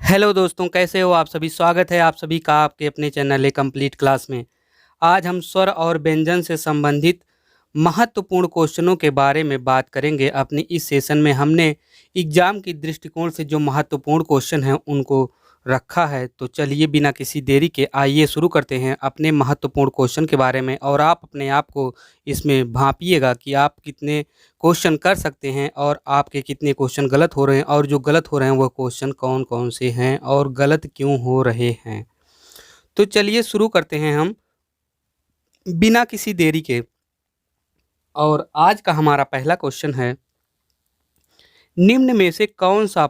Hello दोस्तों, कैसे हो आप सभी। स्वागत है आप सभी का आपके अपने चैनल ए कंप्लीट क्लास में। आज हम स्वर और व्यंजन से संबंधित महत्वपूर्ण क्वेश्चनों के बारे में बात करेंगे। अपनी इस सेशन में हमने एग्जाम की दृष्टिकोण से जो महत्वपूर्ण क्वेश्चन हैं उनको रखा है। तो चलिए बिना किसी देरी के आइए शुरू करते हैं अपने महत्वपूर्ण क्वेश्चन के बारे में, और आप अपने आप को इसमें भांपिएगा कि आप कितने क्वेश्चन कर सकते हैं और आपके कितने क्वेश्चन गलत हो रहे हैं, और जो गलत हो रहे हैं वो क्वेश्चन कौन कौन से हैं और गलत क्यों हो रहे हैं। तो चलिए शुरू करते हैं हम बिना किसी देरी के। और आज का हमारा पहला क्वेश्चन है, निम्न में से कौन सा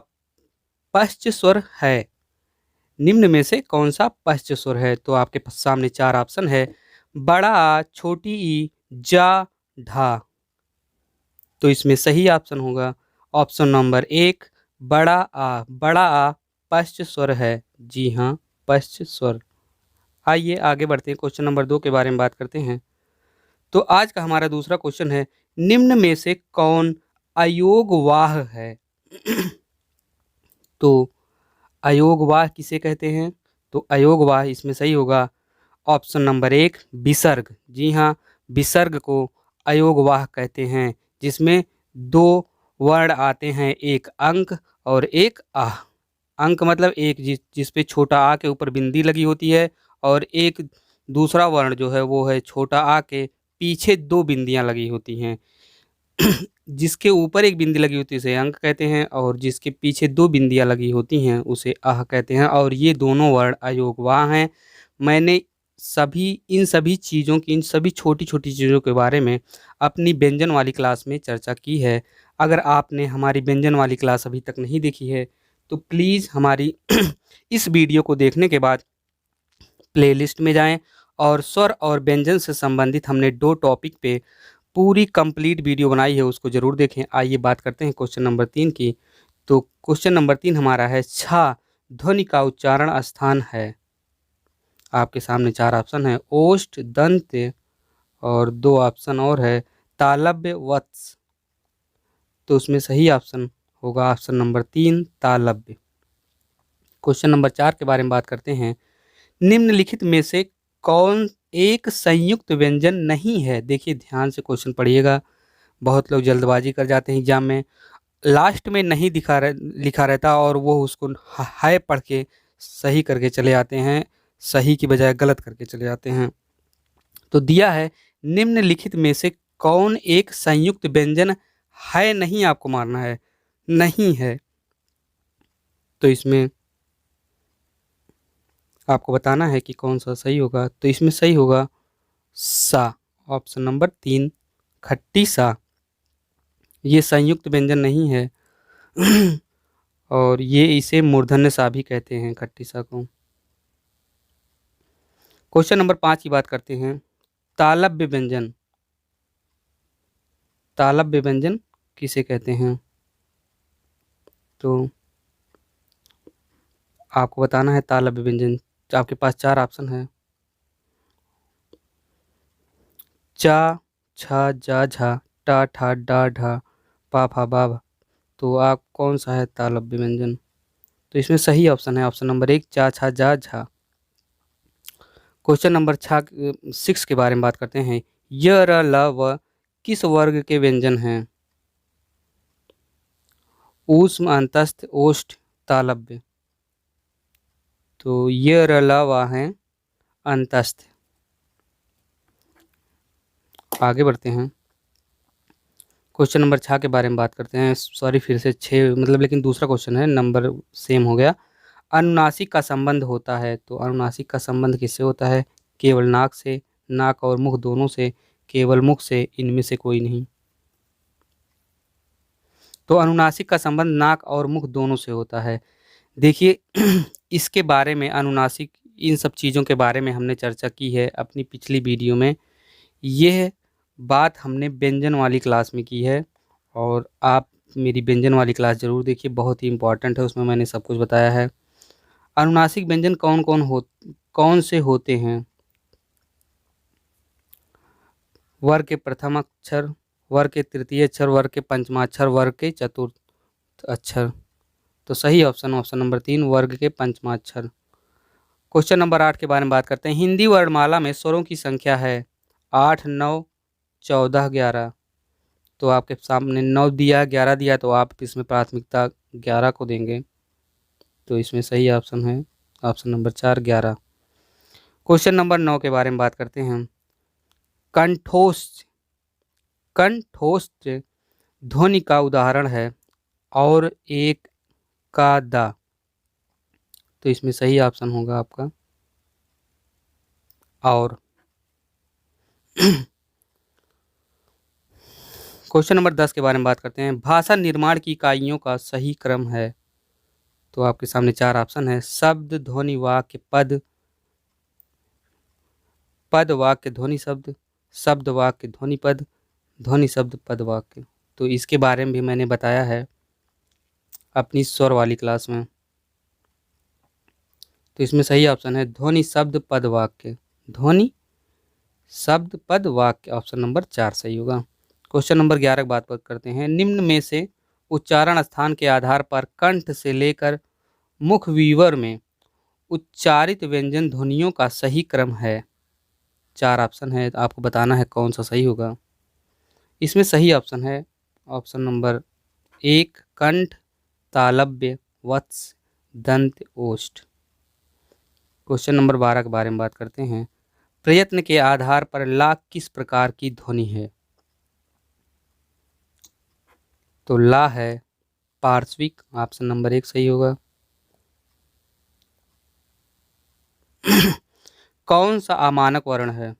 पश्च स्वर है। निम्न में से कौन सा पश्च स्वर है। तो आपके सामने चार ऑप्शन है, बड़ा आ, छोटी ई, जा, ढा। तो इसमें सही ऑप्शन होगा ऑप्शन नंबर एक, बड़ा आ। बड़ा आ पश्च स्वर है। जी हाँ, पश्च स्वर। आइए आगे बढ़ते हैं, क्वेश्चन नंबर 2 के बारे में बात करते हैं। तो आज का हमारा दूसरा क्वेश्चन है, निम्न में से कौन अयोगवाह है। तो अयोगवाह किसे कहते हैं। तो अयोगवाह इसमें सही होगा ऑप्शन नंबर एक, विसर्ग। जी हाँ, विसर्ग को अयोगवाह कहते हैं, जिसमें दो वर्ण आते हैं, एक अंक और एक आह। अंक मतलब एक जिस पे छोटा आ के ऊपर बिंदी लगी होती है, और एक दूसरा वर्ण जो है वो है छोटा आ के पीछे दो बिंदियां लगी होती हैं। जिसके ऊपर एक बिंदी लगी होती है उसे अंक कहते हैं, और जिसके पीछे दो बिंदियां लगी होती हैं उसे आह कहते हैं, और ये दोनों वर्ण अयोगवाह हैं। मैंने इन सभी चीज़ों की, इन सभी छोटी छोटी चीज़ों के बारे में अपनी व्यंजन वाली क्लास में चर्चा की है। अगर आपने हमारी व्यंजन वाली क्लास अभी तक नहीं देखी है तो प्लीज़ हमारी इस वीडियो को देखने के बाद प्लेलिस्ट में जाएं, और स्वर और व्यंजन से संबंधित हमने 2 टॉपिक पे पूरी कंप्लीट वीडियो बनाई है, उसको ज़रूर देखें। आइए बात करते हैं क्वेश्चन नंबर 3 की। तो क्वेश्चन नंबर 3 हमारा है, छा ध्वनि का उच्चारण स्थान है। आपके सामने चार ऑप्शन है, ओष्ठ, दंत, और दो ऑप्शन और है, तालव्य, वत्स। तो उसमें सही ऑप्शन होगा ऑप्शन नंबर 3, तालव्य। क्वेश्चन नंबर 4 के बारे में बात करते हैं, निम्नलिखित में से कौन एक संयुक्त व्यंजन नहीं है। देखिए ध्यान से क्वेश्चन पढ़िएगा, बहुत लोग जल्दबाजी कर जाते हैं एग्जाम में, लास्ट में नहीं लिखा रहता और वो उसको हाय पढ़ के सही करके चले आते हैं, सही की बजाय गलत करके चले जाते हैं। तो दिया है, निम्नलिखित में से कौन एक संयुक्त व्यंजन है नहीं, आपको मारना है नहीं है। तो इसमें आपको बताना है कि कौन सा सही होगा। तो इसमें सही होगा सा, ऑप्शन नंबर 3, खट्टी सा। ये संयुक्त व्यंजन नहीं है। और ये इसे मूर्धन्य सा भी कहते हैं, खट्टी सा को। क्वेश्चन नंबर 5 की बात करते हैं, तालव्य व्यंजन। तालव्य व्यंजन किसे कहते हैं। तो आपको बताना है तालव्य व्यंजन। आपके पास चार ऑप्शन है, चा, छा, जा, झा, टा, ठा, डा, ढा, पा, फा, बा, भा। तो आप कौन सा है तालव्य व्यंजन। तो इसमें सही ऑप्शन है ऑप्शन नंबर 1, चा, छा, जा, झा। क्वेश्चन नंबर 6 के बारे में बात करते हैं, य, र, ल, व किस वर्ग के व्यंजन हैं। ऊष्म, अंतस्थ, ओष्ठ, तालव्य। तो य, र, ल, व हैं अंतस्थ। आगे बढ़ते हैं, क्वेश्चन नंबर 6 के बारे में बात करते हैं। सॉरी, फिर से 6 मतलब, लेकिन दूसरा क्वेश्चन है, नंबर सेम हो गया। अनुनासिक का संबंध होता है। तो अनुनासिक का संबंध किससे होता है, केवल नाक से, नाक और मुख दोनों से, केवल मुख से, इनमें से कोई नहीं। तो अनुनासिक का संबंध नाक और मुख दोनों से होता है। देखिए इसके बारे में, अनुनासिक इन सब चीज़ों के बारे में हमने चर्चा की है अपनी पिछली वीडियो में। यह बात हमने व्यंजन वाली क्लास में की है, और आप मेरी व्यंजन वाली क्लास ज़रूर देखिए, बहुत ही इंपॉर्टेंट है, उसमें मैंने सब कुछ बताया है। अनुनासिक व्यंजन कौन से होते हैं। वर्ग के प्रथम अक्षर, वर्ग के तृतीय अक्षर, वर्ग के पंचमाक्षर, वर्ग के चतुर्थ अक्षर। तो सही ऑप्शन ऑप्शन नंबर 3 वर्ग के पंचमाक्षर। क्वेश्चन नंबर 8 के बारे में बात करते हैं। हिंदी वर्णमाला में स्वरों की संख्या है 8, 9, 14, 11। तो आपके सामने 9 दिया, 11 दिया, तो आप इसमें प्राथमिकता 11 को देंगे। तो इसमें सही ऑप्शन है ऑप्शन नंबर 4, 11। क्वेश्चन नंबर 9 के बारे में बात करते हैं। कंठोष्ठ कंठोष्ठ ध्वनि का उदाहरण है और एक का दा। तो इसमें सही ऑप्शन होगा आपका और। क्वेश्चन नंबर 10 के बारे में बात करते हैं। भाषा निर्माण की इकाइयों का सही क्रम है। तो आपके सामने 4 ऑप्शन है। शब्द, ध्वनि, वाक्य, पद। पद, वाक्य, ध्वनि, शब्द। शब्द, वाक्य, ध्वनि, पद। ध्वनि, शब्द, पद, वाक्य। तो इसके बारे में भी मैंने बताया है अपनी स्वर वाली क्लास में। तो इसमें सही ऑप्शन है ध्वनि, शब्द, पद, वाक्य। ध्वनि, शब्द, पद, वाक्य। ऑप्शन नंबर 4 सही होगा। क्वेश्चन नंबर 11 की बात करते हैं। निम्न में से उच्चारण स्थान के आधार पर कंठ से लेकर मुख विवर में उच्चारित व्यंजन ध्वनियों का सही क्रम है। 4 ऑप्शन है, आपको बताना है कौन सा सही होगा। इसमें सही ऑप्शन है ऑप्शन नंबर 1 कंठ, तालव्य, वत्स, दंत, ओष्ठ। क्वेश्चन नंबर 12 के बारे में बात करते हैं। प्रयत्न के आधार पर ला किस प्रकार की ध्वनि है। तो ला है पार्श्विक। ऑप्शन नंबर 1 सही होगा। कौन सा अमानक वर्ण है।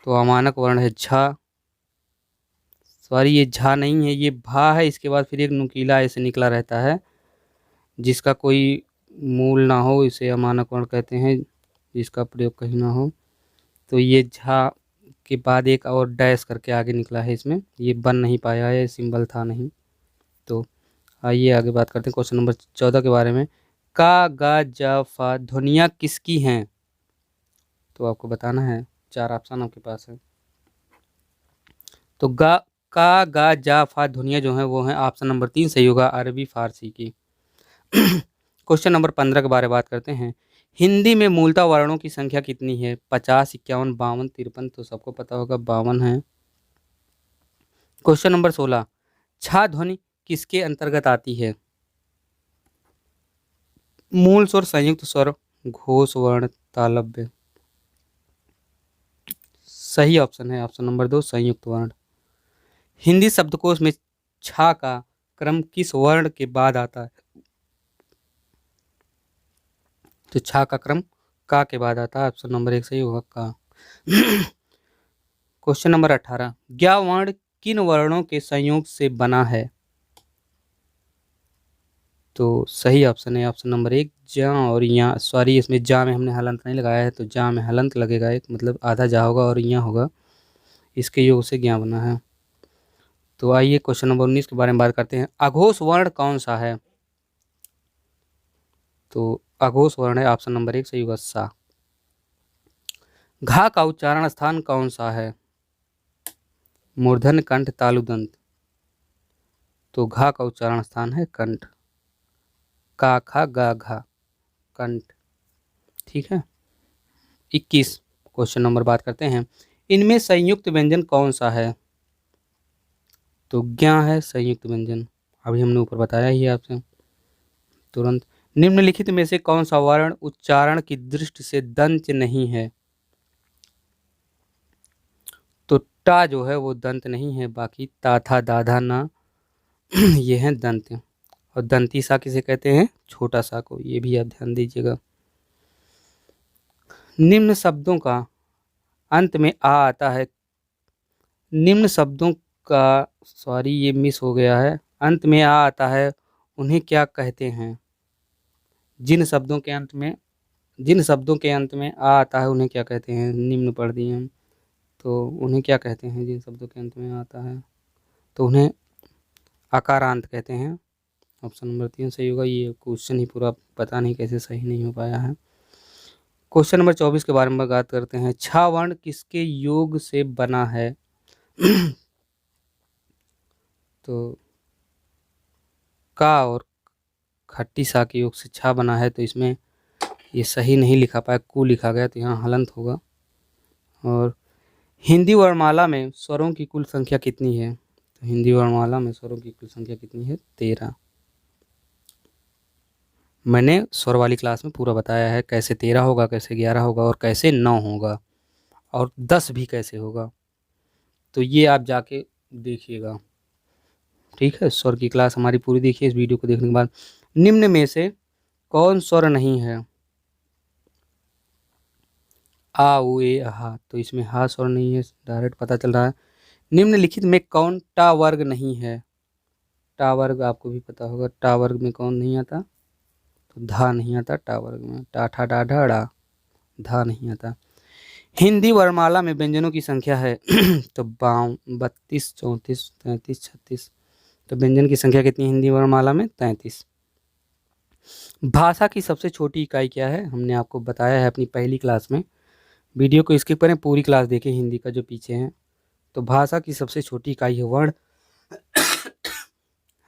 तो अमानक वर्ण है झा। सॉरी, ये झा नहीं है, ये भा है। इसके बाद फिर एक नुकीला ऐसे निकला रहता है जिसका कोई मूल ना हो, इसे अमानक वर्ण कहते हैं, जिसका प्रयोग कहीं ना हो। तो ये झा के बाद एक और डैश करके आगे निकला है, इसमें ये बन नहीं पाया है, सिंबल था नहीं। तो आइए आगे बात करते हैं क्वेश्चन नंबर 14 के बारे में। का, गा, जा, फा ध्वनियाँ किसकी हैं। तो आपको बताना है, 4 ऑप्शन आपके पास है। तो गा, का, गा, जा, फा ध्वनियाँ जो हैं वो हैं ऑप्शन नंबर 3 सही होगा, अरबी फारसी की। क्वेश्चन नंबर 15 के बारे में बात करते हैं। हिंदी में मूलतः वर्णों की संख्या कितनी है। 50, 51, 52, 53। तो सबको पता होगा 52 है। क्वेश्चन नंबर 16, छा ध्वनि किसके अंतर्गत आती है। मूल स्वर, संयुक्त स्वर, घोष वर्ण, तालव्य। सही ऑप्शन है ऑप्शन नंबर 2 संयुक्त वर्ण। हिंदी शब्दकोश में छा का क्रम किस वर्ण के बाद आता है। तो छा का क्रम का के बाद आता है, ऑप्शन नंबर 1 सही होगा का। क्वेश्चन नंबर 18, ज्ञ वर्ण किन वर्णों के संयोग से बना है। तो सही ऑप्शन है ऑप्शन नंबर 1 जा और या। सॉरी, इसमें जा में हमने हलंत नहीं लगाया है, तो जा में हलंत लगेगा एक, मतलब आधा जा होगा और या होगा, इसके योग से ज्ञ बना है। तो आइए क्वेश्चन नंबर 19 के बारे में बात करते हैं। अघोष वर्ण कौन सा है। तो अघोष वर्ण है ऑप्शन नंबर 1 सही होगा सा। घा का उच्चारण स्थान कौन सा है। मूर्धन्य, कंठ, तालु, दंत। तो घा का उच्चारण स्थान है कंठ। का, खा, गा, घा, कंठ। ठीक है। 21 क्वेश्चन नंबर बात करते हैं। इनमें संयुक्त व्यंजन कौन सा है। तो ज्ञ है संयुक्त व्यंजन, अभी हमने ऊपर बताया ही है आपसे तुरंत। निम्नलिखित में से कौन सा वर्ण उच्चारण की दृष्टि से दंत नहीं है। तो टा जो है वो दंत नहीं है, बाकी ता, था, दाधा, ना ये हैं दंत। और दंती सा किसे कहते हैं, छोटा सा को, ये भी आप ध्यान दीजिएगा। निम्न शब्दों का अंत में आ आता है। निम्न शब्दों का, सॉरी ये मिस हो गया है, अंत में आ आता है उन्हें क्या कहते हैं। जिन शब्दों के अंत में आ आता है उन्हें क्या कहते हैं, निम्न पढ़ दिए हम। तो उन्हें क्या कहते हैं जिन शब्दों के अंत में आता है, तो उन्हें आकारांत कहते हैं। ऑप्शन नंबर 3 सही होगा। ये क्वेश्चन ही पूरा पता नहीं कैसे सही नहीं हो पाया है। क्वेश्चन नंबर 24 के बारे में बात करते हैं। छा वर्ण किसके योग से बना है। तो का और खट्टी सा के योग से छा बना है, तो इसमें ये सही नहीं लिखा पाया, कु लिखा गया, तो यहाँ हलंत होगा। और हिंदी वर्णमाला में स्वरों की कुल संख्या कितनी है? तो हिंदी वर्णमाला में स्वरों की कुल संख्या कितनी है? 13। मैंने स्वर वाली क्लास में पूरा बताया है, कैसे 13 होगा, कैसे 11 होगा और कैसे 9 होगा और 10 भी कैसे होगा। तो ये आप जाके देखिएगा, ठीक है। स्वर की क्लास हमारी पूरी देखिए इस वीडियो को देखने के बाद। निम्न में से कौन स्वर नहीं है? आ उ ए हा, तो इसमें हा स्वर नहीं है, डायरेक्ट पता चल रहा है। निम्नलिखित में कौन टा वर्ग नहीं है? टा वर्ग आपको भी पता होगा, टा वर्ग में कौन नहीं आता? तो धा नहीं आता टा वर्ग में, टा ठा डा ढा डा, धा नहीं आता। हिंदी वर्णमाला में व्यंजनों की संख्या है तो 32, 34, 33, 36। तो व्यंजन की संख्या कितनी है हिंदी वर्णमाला में? 33। भाषा की सबसे छोटी इकाई क्या है? हमने आपको बताया है अपनी पहली क्लास में। वीडियो को स्किप करें, पूरी क्लास देखें हिंदी का जो पीछे है। तो भाषा की सबसे छोटी इकाई है वर्ण।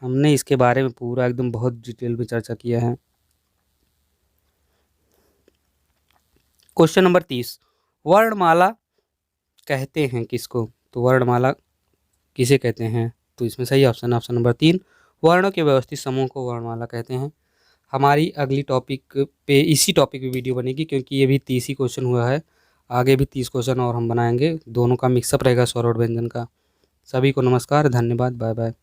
हमने इसके बारे में पूरा एकदम बहुत डिटेल में चर्चा किया है। क्वेश्चन नंबर 30, वर्णमाला कहते हैं किसको? तो वर्णमाला किसे कहते हैं? तो इसमें सही ऑप्शन नंबर 3, वर्णों के व्यवस्थित समूह को वर्णमाला कहते हैं। हमारी अगली टॉपिक पे इसी टॉपिक पे वीडियो बनेगी, क्योंकि ये भी 30 ही क्वेश्चन हुआ है। आगे भी 30 क्वेश्चन और हम बनाएंगे, दोनों का मिक्सअप रहेगा स्वर और व्यंजन का। सभी को नमस्कार, धन्यवाद, बाय बाय।